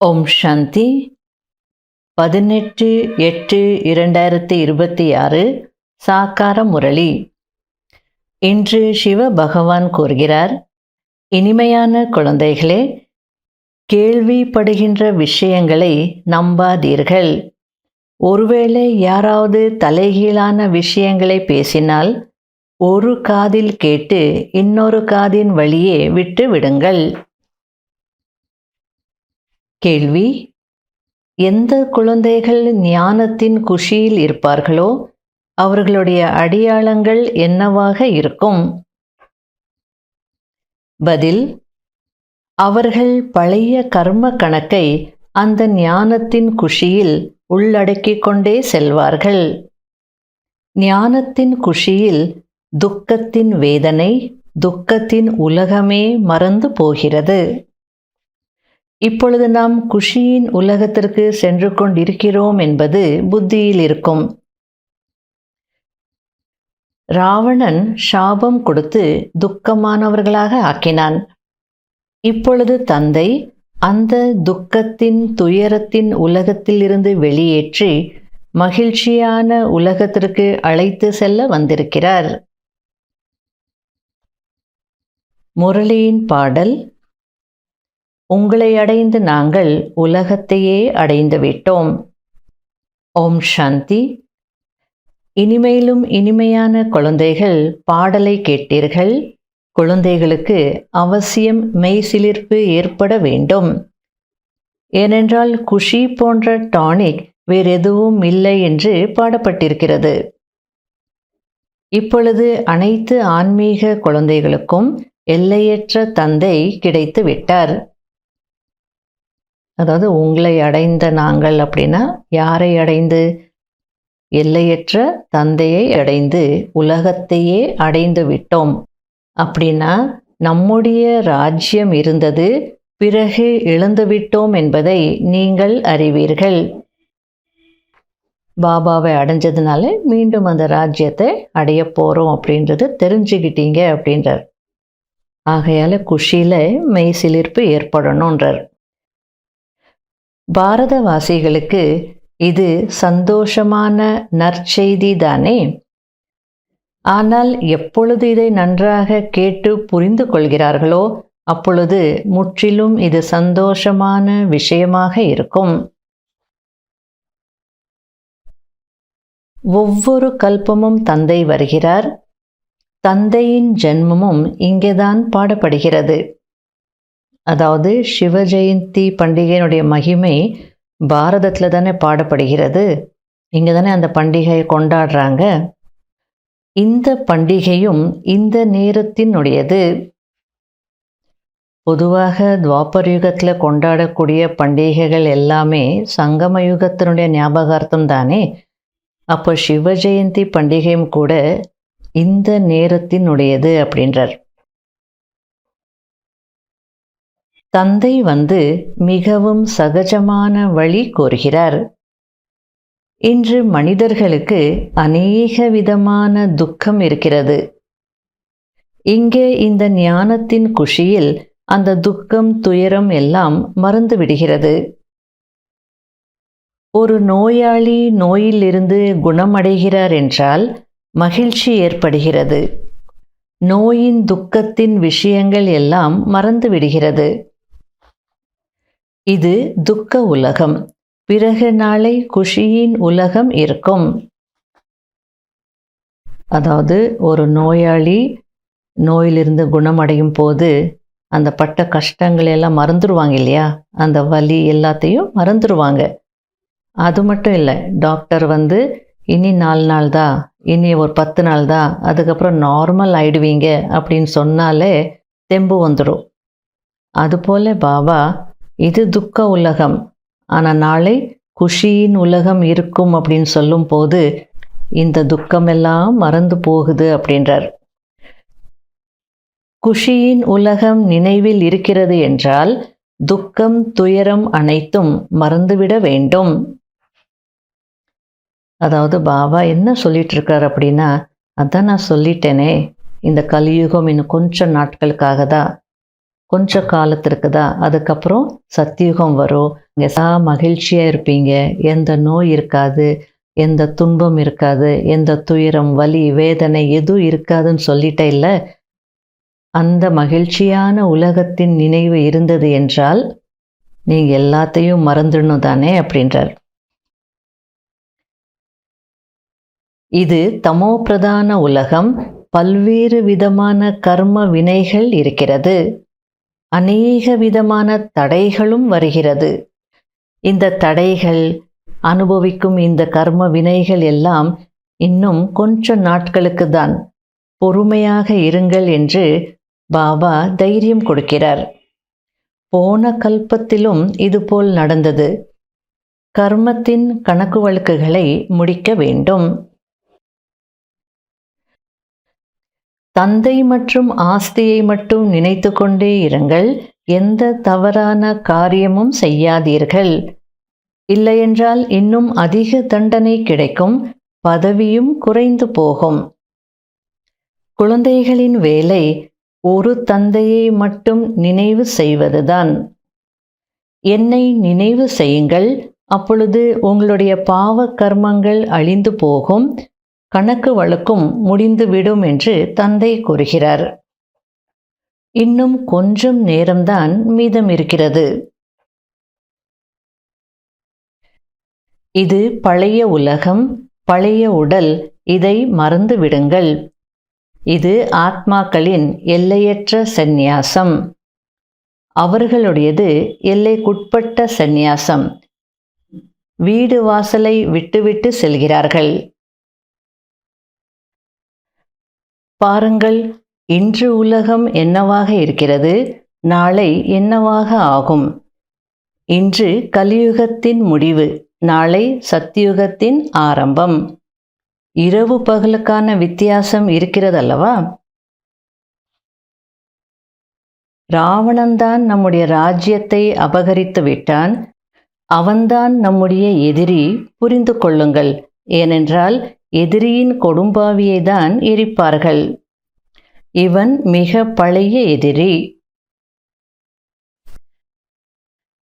ஓம் சாந்தி 18/8/2026 சாக்கார முரளி. இன்று சிவ பகவான் கூறுகிறார், இனிமையான குழந்தைகளே, கேள்விப்படுகின்ற விஷயங்களை நம்பாதீர்கள். ஒருவேளை யாராவது தலைகீழான விஷயங்களை பேசினால் ஒரு காதில் கேட்டு இன்னொரு காதின் வழியே விட்டு விடுங்கள். கேள்வி: எந்த குழந்தைகள் ஞானத்தின் குஷியில் இருப்பார்களோ அவர்களுடைய அடையாளங்கள் என்னவாக இருக்கும்? பதில்: அவர்கள் பழைய கர்ம கணக்கை அந்த ஞானத்தின் குஷியில் உள்ளடக்கிக் கொண்டே செல்வார்கள். ஞானத்தின் குஷியில் துக்கத்தின் வேதனை, துக்கத்தின் உலகமே மறந்து போகிறது. இப்பொழுது நாம் குஷியின் உலகத்திற்கு சென்று கொண்டிருக்கிறோம் என்பது புத்தியில் இருக்கும். ராவணன் சாபம் கொடுத்து துக்கமானவர்களாக ஆக்கினான். இப்பொழுது தந்தை அந்த துக்கத்தின் துயரத்தின் உலகத்திலிருந்து வெளியேற்றி மகிழ்ச்சியான உலகத்திற்கு அழைத்து செல்ல வந்திருக்கிறார். முரளியின் பாடல்: உங்களை அடைந்து நாங்கள் உலகத்தையே அடைந்து விட்டோம். ஓம் சாந்தி. இனிமேலும் இனிமையான குழந்தைகள், பாடலை கேட்டீர்கள். குழந்தைகளுக்கு அவசியம் மெய்சிலிர்ப்பு ஏற்பட வேண்டும். ஏனென்றால் குஷி போன்ற டானிக் வேறெதுவும் இல்லை என்று பாடப்பட்டிருக்கிறது. இப்பொழுது அனைத்து ஆன்மீக குழந்தைகளுக்கும் எல்லையற்ற தந்தை கிடைத்து விட்டார். அதாவது உங்களை அடைந்த நாங்கள் அப்படின்னா யாரை அடைந்து? எல்லையற்ற தந்தையை அடைந்து உலகத்தையே அடைந்து விட்டோம். அப்படின்னா நம்முடைய ராஜ்யம் இருந்தது, பிறகு இழந்துவிட்டோம் என்பதை நீங்கள் அறிவீர்கள். பாபாவை அடைஞ்சதுனால மீண்டும் அந்த ராஜ்யத்தை அடைய போகிறோம் அப்படின்றது தெரிஞ்சுக்கிட்டீங்க அப்படின்றார். ஆகையால் குஷியில் மெய்சிலிர்ப்பு ஏற்படணுன்றார். பாரதவாசிகளுக்கு இது சந்தோஷமான நற்செய்தி தானே. ஆனால் எப்பொழுது இதை நன்றாக கேட்டு புரிந்து கொள்கிறார்களோ அப்பொழுது முற்றிலும் இது சந்தோஷமான விஷயமாக இருக்கும். ஒவ்வொரு கல்பமும் தந்தை வருகிறார். தந்தையின் ஜென்மமும் இங்கேதான் பாடப்படுகிறது. அதாவது சிவ ஜெயந்தி பண்டிகையினுடைய மகிமை பாரதத்தில் தானே பாடப்படுகிறது. இங்கே தானே அந்த பண்டிகையை கொண்டாடுறாங்க. இந்த பண்டிகையும் இந்த நேரத்தினுடையது. பொதுவாக துவாபர யுகத்தில் கொண்டாடக்கூடிய பண்டிகைகள் எல்லாமே சங்கம யுகத்தினுடைய ஞாபகார்த்தம் தானே. அப்போ சிவ ஜெயந்தி பண்டிகையும் கூட இந்த நேரத்தினுடையது அப்படின்றார். தந்தை வந்து மிகவும் சகஜமான வழி கோருகிறார். இன்று மனிதர்களுக்கு அநேக விதமான துக்கம் இருக்கிறது. இங்கே இந்த ஞானத்தின் குஷியில் அந்த துக்கம் துயரம் எல்லாம் மறந்து விடுகிறது. ஒரு நோயாளி நோயிலிருந்து குணமடைகிறார் என்றால் மகிழ்ச்சி ஏற்படுகிறது. நோயின் துக்கத்தின் விஷயங்கள் எல்லாம் மறந்து விடுகிறது. இது துக்க உலகம். பிறகு நாளை குஷியின் உலகம் இருக்கும். அதாவது ஒரு நோயாளி நோயிலிருந்து குணமடையும் போது அந்த பட்ட கஷ்டங்கள் எல்லாம் மறந்துடுவாங்க இல்லையா? அந்த வலி எல்லாத்தையும் மறந்துடுவாங்க. அது மட்டும் இல்லை, டாக்டர் வந்து இனி 4 நாள் தான், இனி ஒரு 10 நாள் தான், அதுக்கப்புறம் நார்மல் ஆயிடுவீங்க அப்படின்னு சொன்னாலே தெம்பு வந்துடும். அதுபோல் பாபா இது துக்க உலகம், ஆனால் நாளை குஷியின் உலகம் இருக்கும் அப்படின்னு சொல்லும் போது இந்த துக்கமெல்லாம் மறந்து போகுது அப்படின்றார். குஷியின் உலகம் நினைவில் இருக்கிறது என்றால் துக்கம் துயரம் அனைத்தும் மறந்துவிட வேண்டும். அதாவது பாபா என்ன சொல்லிட்டு இருக்கார் அப்படின்னா, அதான் நான் சொல்லிட்டேனே, இந்த கலியுகம் இன்னும் கொஞ்சம் நாட்களுக்காக தான். கொஞ்ச காலத்திற்கு தான். அதுக்கப்புறம் சத்தியுகம் வரும். நீங்க மகிழ்ச்சியா இருப்பீங்க. எந்த நோய் இருக்காது, எந்த துன்பம் இருக்காது, எந்த துயரம், வலி, வேதனை எதுவும் இருக்காதுன்னு சொல்லிட்டே இல்ல. அந்த மகிழ்ச்சியான உலகத்தின் நினைவு இருந்தது என்றால் நீங்க எல்லாத்தையும் மறந்துடணும் தானே அப்படின்றார். இது தமோ பிரதான உலகம். பல்வேறு விதமான கர்ம வினைகள் இருக்கிறது. அநேக விதமான தடைகளும் வருகிறது. இந்த தடைகள், அனுபவிக்கும் இந்த கர்ம வினைகள் எல்லாம் இன்னும் கொஞ்ச நாட்களுக்கு தான். பொறுமையாக இருங்கள் என்று பாபா தைரியம் கொடுக்கிறார். போன கல்பத்திலும் இதுபோல் நடந்தது. கர்மத்தின் கணக்கு வழக்குகளை முடிக்க வேண்டும். தந்தை மற்றும் ஆஸ்தியை மட்டும் நினைத்து கொண்டே இருங்கள். எந்த தவறான காரியமும் செய்யாதீர்கள். இல்லையென்றால் இன்னும் அதிக தண்டனை கிடைக்கும். பதவியும் குறைந்து போகும். குழந்தைகளின் வேலை ஒரு தந்தையை மட்டும் நினைவு செய்வதுதான். என்னை நினைவு செய்யுங்கள். அப்பொழுது உங்களுடைய பாவ கர்மங்கள் அழிந்து போகும். கணக்கு வழக்கும் முடிந்துவிடும் என்று தந்தை கூறுகிறார். இன்னும் கொஞ்சம் நேரம்தான் மீதம் இருக்கிறது. இது பழைய உலகம், பழைய உடல். இதை மறந்து விடுங்கள். இது ஆத்மாக்களின் எல்லையற்ற சந்நியாசம். அவர்களுடையது எல்லைக்குட்பட்ட சந்நியாசம். வீடு வாசலை விட்டுவிட்டு செல்கிறார்கள். பாருங்கள், இன்று உலகம் என்னவாக இருக்கிறது, நாளை என்னவாக ஆகும். இன்று கலியுகத்தின் முடிவு, நாளை சத்தியுகத்தின் ஆரம்பம். இரவு பகலுக்கான வித்தியாசம் இருக்கிறதல்லவா? ராவணன்தான் நம்முடைய ராஜ்யத்தை அபகரித்து விட்டான். அவன்தான் நம்முடைய எதிரி. புரிந்து கொள்ளுங்கள். ஏனென்றால் எதிரியின் கொடும்பாவியை தான் எரிப்பார்கள். இவன் மிக பழைய எதிரி.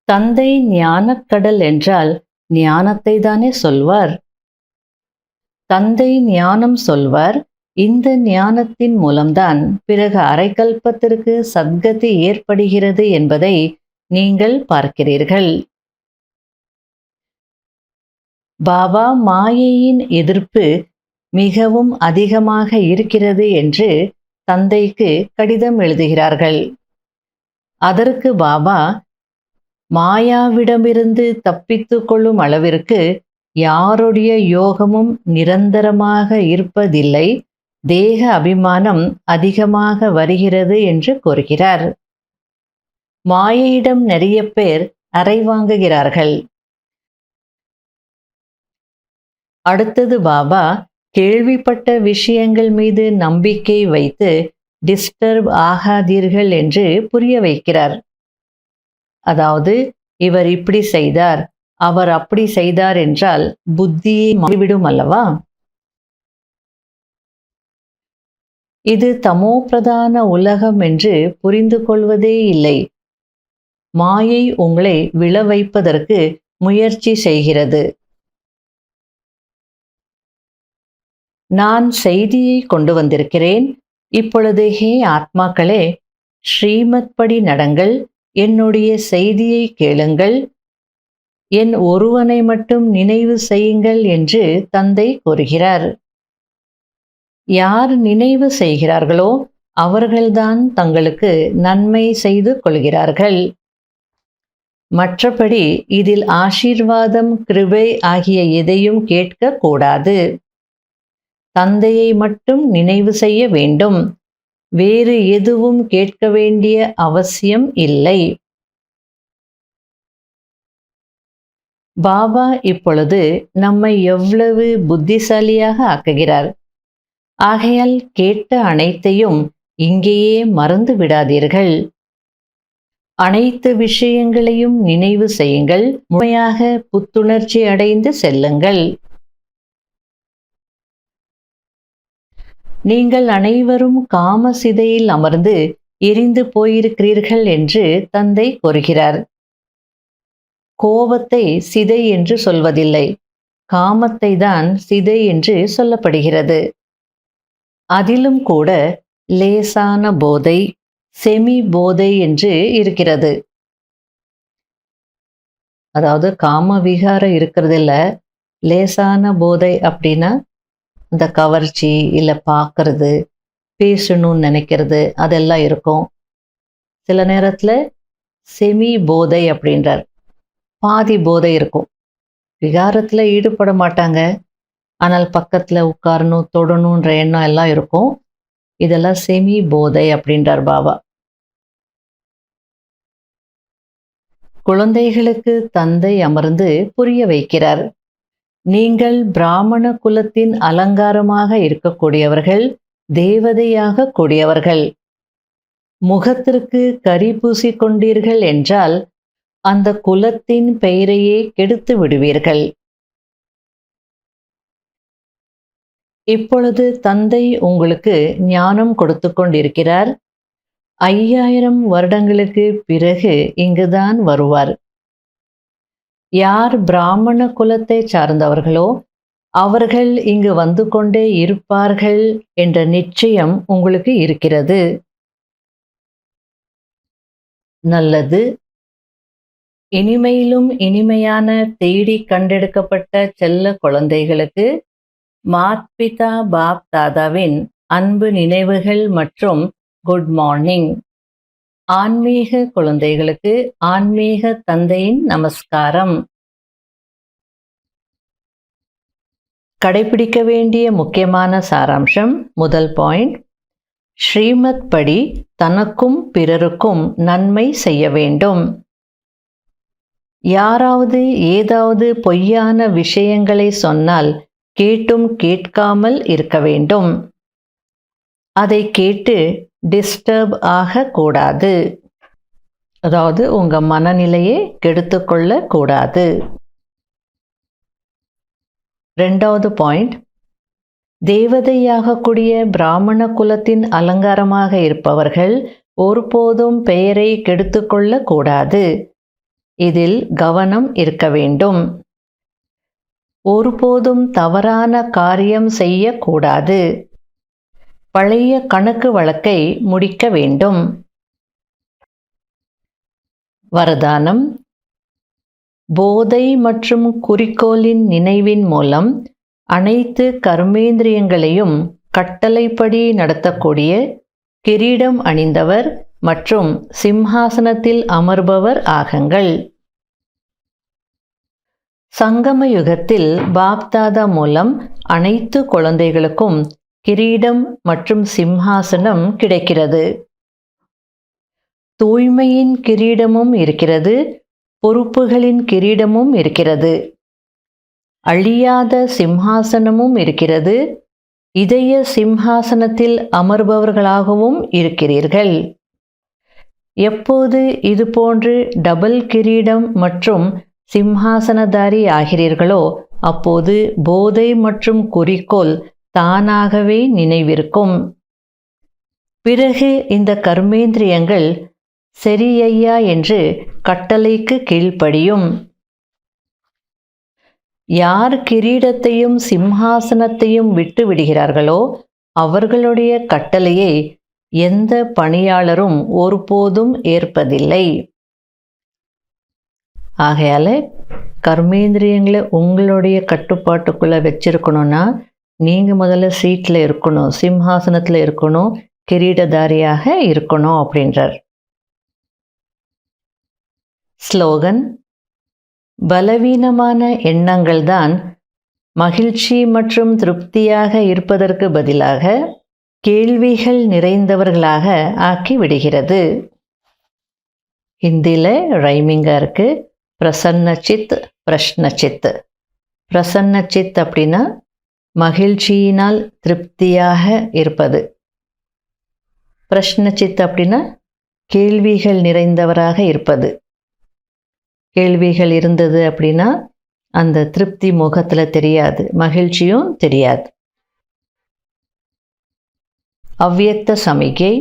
தந்தை ஞானக்கடல் என்றால் ஞானத்தை தானே சொல்வார். தந்தை ஞானம் சொல்வார். இந்த ஞானத்தின் மூலம்தான் பிறகு அரைக்கல்பத்திற்கு சத்கதி ஏற்படுகிறது என்பதை நீங்கள் பார்க்கிறீர்கள். பாபா மாயையின் எதிர்ப்பு மிகவும் அதிகமாக இருக்கிறது என்று தந்தைக்கு கடிதம் எழுதுகிறார்கள். அதற்கு பாபா, மாயாவிடமிருந்து தப்பித்து கொள்ளும் அளவிற்கு யாருடைய யோகமும் நிரந்தரமாக இருப்பதில்லை. தேக அபிமானம் அதிகமாக வருகிறது என்று கூறுகிறார். மாயையிடம் நிறைய பேர் அறை வாங்குகிறார்கள். அடுத்தது பாபா கேள்விப்பட்ட விஷயங்கள் மீது நம்பிக்கை வைத்து டிஸ்டர்ப் ஆகாதீர்கள் என்று புரிய வைக்கிறார். அதாவது, இவர் இப்படி செய்தார், அவர் அப்படி செய்தார் என்றால் புத்தியை மாறிவிடும் அல்லவா? இது தமோ பிரதான உலகம் என்று புரிந்து கொள்வதே இல்லை. மாயை உங்களை விழ வைப்பதற்கு முயற்சி செய்கிறது. நான் செய்தியை கொண்டு வந்திருக்கிறேன். இப்பொழுது ஹே ஆத்மாக்களே, ஸ்ரீமத் படி நடங்கள். என்னுடைய செய்தியை கேளுங்கள். என் ஒருவனை மட்டும் நினைவு செய்யுங்கள் என்று தந்தை கூறுகிறார். யார் நினைவு செய்கிறார்களோ அவர்கள்தான் தங்களுக்கு நன்மை செய்து கொள்கிறார்கள். மற்றபடி இதில் ஆசீர்வாதம், கிருபை ஆகிய எதையும் கேட்க கூடாது. தந்தையை மட்டும் நினைவு செய்ய வேண்டும். வேறு எதுவும் கேட்க வேண்டிய அவசியம் இல்லை. பாபா இப்பொழுது நம்மை எவ்வளவு புத்திசாலியாக ஆக்குகிறார். ஆகையால் கேட்ட அனைத்தையும் இங்கேயே மறந்து விடாதீர்கள். அனைத்து விஷயங்களையும் நினைவு செய்யுங்கள். முழுமையாக புத்துணர்ச்சி அடைந்து செல்லுங்கள். நீங்கள் அனைவரும் காம சிதையில் அமர்ந்து எரிந்து போயிருக்கிறீர்கள் என்று தந்தை கூறுகிறார். கோபத்தை சிதை என்று சொல்வதில்லை, காமத்தை தான் சிதை என்று சொல்லப்படுகிறது. அதிலும் கூட லேசான போதை, செமி போதை என்று இருக்கிறது. அதாவது காம விகாரம் இருக்கிறதில்ல, லேசான போதை அப்படின்னா இந்த கவர்ச்சி இல்லை பார்க்கறது, பேசணும்னு நினைக்கிறது அதெல்லாம் இருக்கும். சில நேரத்தில் செமி போதை அப்படின்றார், பாதி போதை இருக்கும். விகாரத்தில் ஈடுபட மாட்டாங்க, ஆனால் பக்கத்தில் உட்காரணும் தொடணுன்ற எண்ணம் எல்லாம் இருக்கும். இதெல்லாம் செமி போதை அப்படின்றார் பாபா. குழந்தைகளுக்கு தந்தை அமர்ந்து புரிய வைக்கிறார். நீங்கள் பிராமண குலத்தின் அலங்காரமாக இருக்கக்கூடியவர்கள், தேவதையாக கூடியவர்கள். முகத்திற்கு கரி பூசிக் கொண்டீர்கள் என்றால் அந்த குலத்தின் பெயரையே கெடுத்து விடுவீர்கள். இப்பொழுது தந்தை உங்களுக்கு ஞானம் கொடுத்து கொண்டிருக்கிறார். 5000 வருடங்களுக்கு பிறகு இங்குதான் வருவார். யார் பிராமண குலத்தை சார்ந்தவர்களோ அவர்கள் இங்கு வந்து கொண்டே இருப்பார்கள் என்ற நிச்சயம் உங்களுக்கு இருக்கிறது. நல்லது. இனிமையிலும் இனிமையான தேடி கண்டெடுக்கப்பட்ட செல்ல குழந்தைகளுக்கு மாத்பிதா பாப் தாதாவின் அன்பு நினைவுகள் மற்றும் குட் மார்னிங். ஆன்மீக குழந்தைகளுக்கு ஆன்மீக தந்தையின் நமஸ்காரம். கடைபிடிக்க வேண்டிய முக்கியமான சாராம்சம். முதல் பாயிண்ட், ஸ்ரீமத் படி தனக்கும் பிறருக்கும் நன்மை செய்ய வேண்டும். யாராவது ஏதாவது பொய்யான விஷயங்களை சொன்னால் கேட்டும் கேட்காமல் இருக்க வேண்டும். அதை கேட்டு டிஸ்டர்ப் ஆகக்கூடாது, அதாவது உங்கள் மனநிலையை கெடுத்துக்கொள்ள கூடாது. ரெண்டாவது பாயிண்ட், தேவதையாகக்கூடிய பிராமண குலத்தின் அலங்காரமாக இருப்பவர்கள் ஒருபோதும் பெயரை கெடுத்துக்கொள்ள கூடாது. இதில் கவனம் இருக்க வேண்டும். ஒருபோதும் தவறான காரியம் செய்யக்கூடாது. பழைய கணக்கு வழக்கை முடிக்க வேண்டும். வரதானம். போதை மற்றும் குறிக்கோளின் நினைவின் மூலம் அனைத்து கர்மேந்திரியங்களையும் கட்டளைப்படி நடத்தக்கூடிய கிரீடம் அணிந்தவர் மற்றும் சிம்ஹாசனத்தில் அமர்பவர் ஆகுங்கள். சங்கம யுகத்தில் பாப்தாதா மூலம் அனைத்து குழந்தைகளுக்கும் கிரீடம் மற்றும் சிம்ஹாசனம் கிடைக்கிறது. தூய்மையின் கிரீடமும் இருக்கிறது, பொறுப்புகளின் கிரீடமும் இருக்கிறது, அழியாத சிம்ஹாசனமும் இருக்கிறது, இதய சிம்ஹாசனத்தில் அமர்பவர்களாகவும் இருக்கிறீர்கள். எப்போது இதுபோன்று டபுள் கிரீடம் மற்றும் சிம்ஹாசனதாரி ஆகிறீர்களோ அப்போது போதை மற்றும் குறிக்கோள் தானாகவே நினைவிருக்கும். பிறகு இந்த கர்மேந்திரியங்கள் சரியையா என்று கட்டளைக்கு கீழ்ப்படியும். யார் கிரீடத்தையும் சிம்ஹாசனத்தையும் விட்டு விடுகிறார்களோ அவர்களுடைய கட்டளையை எந்த பணியாளரும் ஒருபோதும் ஏற்பதில்லை. ஆகையால் கர்மேந்திரியங்களை உங்களுடைய கட்டுப்பாட்டுக்குள்ளே வச்சிருக்கணும்னா நீங்கள் முதல்ல சீட்டில் இருக்கணும், சிம்ஹாசனத்தில் இருக்கணும், கிரீடதாரியாக இருக்கணும் அப்படின்றார். ஸ்லோகன். பலவீனமான எண்ணங்கள் தான் மகிழ்ச்சி மற்றும் திருப்தியாக இருப்பதற்கு பதிலாக கேள்விகள் நிறைந்தவர்களாக ஆக்கி விடுகிறது. ஹிந்தியில் ரைமிங்காக இருக்குது. பிரசன்னச்சித், பிரஷ்னச்சித். பிரசன்னச்சித் அப்படின்னா மகிழ்ச்சியினால் திருப்தியாக இருப்பது. பிரஷ்னச்சித் அப்படின்னா கேள்விகள் நிறைந்தவராக இருப்பது. கேள்விகள் இருந்தது அப்படின்னா அந்த திருப்தி முகத்தில் தெரியாது, மகிழ்ச்சியும் தெரியாது. அவ்வியக்த சமிகை.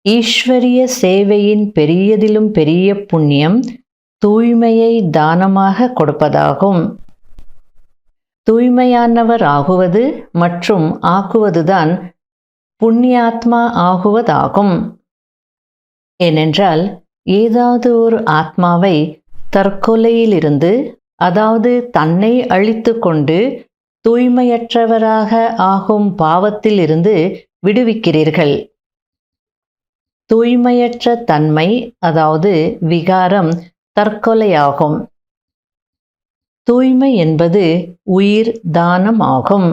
ஈஸ்வரிய சேவையின் பெரியதிலும் பெரிய புண்ணியம் தூய்மையை தானமாக கொடுப்பதாகும். தூய்மையானவர் ஆகுவது மற்றும் ஆக்குவதுதான் புண்ணியாத்மா ஆகுவதாகும். ஏனென்றால் ஏதாவது ஒரு ஆத்மாவை தற்கொலையிலிருந்து, அதாவது தன்னை அழித்து கொண்டு தூய்மையற்றவராக ஆகும் பாவத்திலிருந்து விடுவிக்கிறீர்கள். தூய்மையற்ற தன்மை, அதாவது விகாரம், தற்கொலையாகும். தூய்மை என்பது உயிர் தானம் ஆகும்.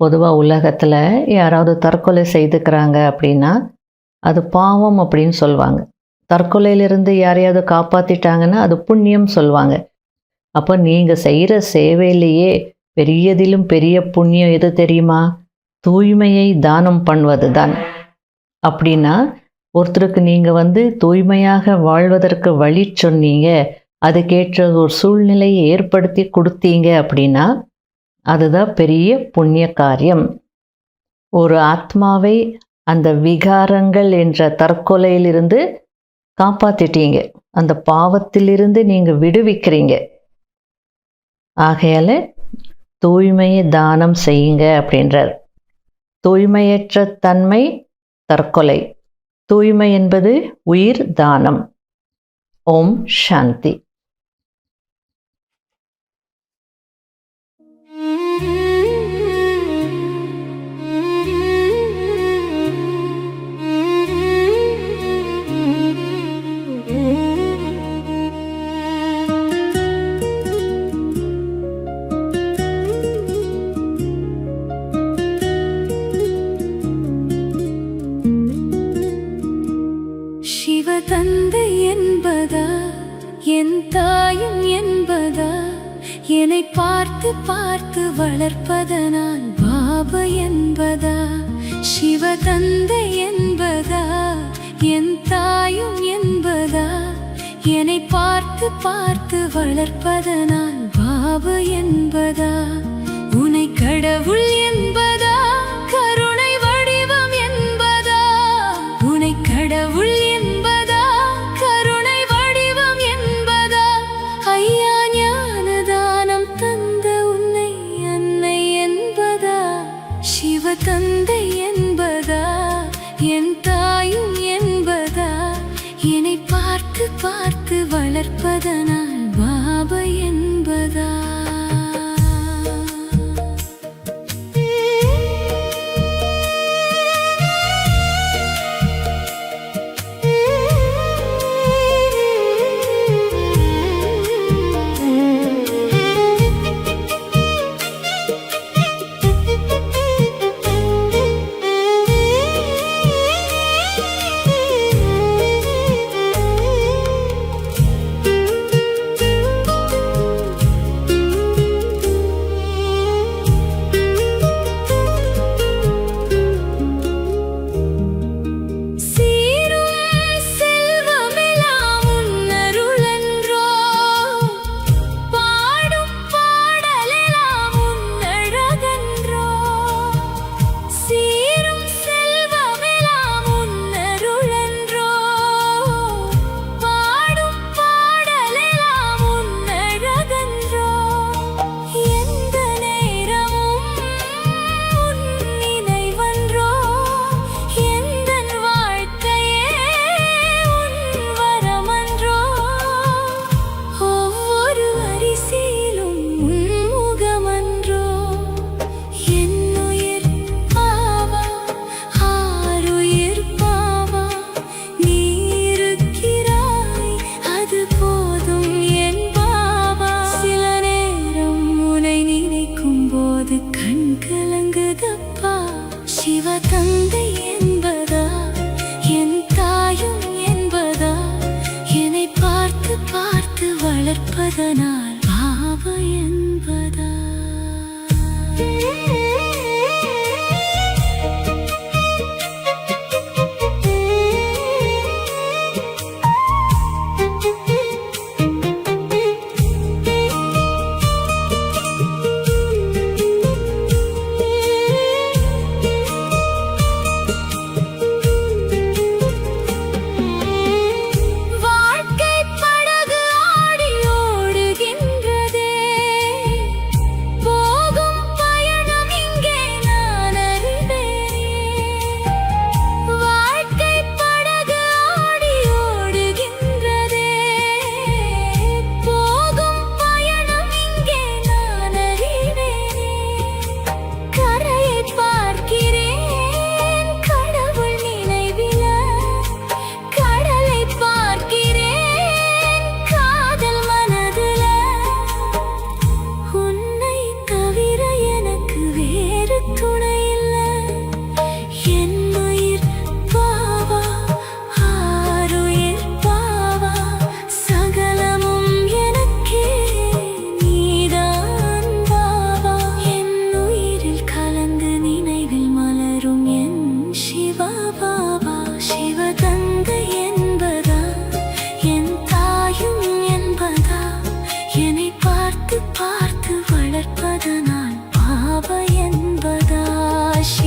பொதுவாக உலகத்தில் யாராவது தற்கொலை செய்துக்கிறாங்க அப்படின்னா அது பாவம் அப்படின்னு சொல்லுவாங்க. தற்கொலையிலிருந்து யாரையாவது காப்பாற்றிட்டாங்கன்னா அது புண்ணியம் சொல்லுவாங்க. அப்போ நீங்கள் செய்கிற சேவையிலேயே பெரியதிலும் பெரிய புண்ணியம் எது தெரியுமா? தூய்மையை தானம் பண்ணுவது தான். அப்படின்னா ஒருத்தருக்கு நீங்கள் தூய்மையாக வாழ்வதற்கு வழி சொன்னீங்க, அதுக்கேற்ற ஒரு சூழ்நிலையை ஏற்படுத்தி கொடுத்தீங்க அப்படின்னா அதுதான் பெரிய புண்ணிய காரியம். ஒரு ஆத்மாவை அந்த விகாரங்கள் என்ற தற்கொலையிலிருந்து காப்பாற்றிட்டீங்க, அந்த பாவத்திலிருந்து நீங்கள் விடுவிக்கிறீங்க. ஆகையால் தூய்மையை தானம் செய்யுங்க அப்படின்றார். தூய்மையற்ற தன்மை தற்கொலை, தூய்மை என்பது உயிர் தானம். ஓம் சாந்தி. தந்தை என்பதா என் தாயும் என்பதா, என்னை பார்த்து பார்த்து வளர்ப்பதனால் பாபா என்பதா. சிவ தந்தை என்பதா என் தாயும் என்பதா, என்னை பார்த்து பார்த்து வளர்ப்பதனால் பாபா என்பதா. உன்னை கடவுள் என்பதா, கருணை வடிவம் என்பதா. உன்னை கடவுள் தந்தை என்பதா என் தாயும் என்பதா, என்னை பார்த்து பார்த்து வளர்ப்பதனால் பாபா என்பதா. வளர்ப்பதனால் பாபா என்பதா.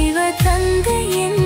இவ தந்தை என்பதா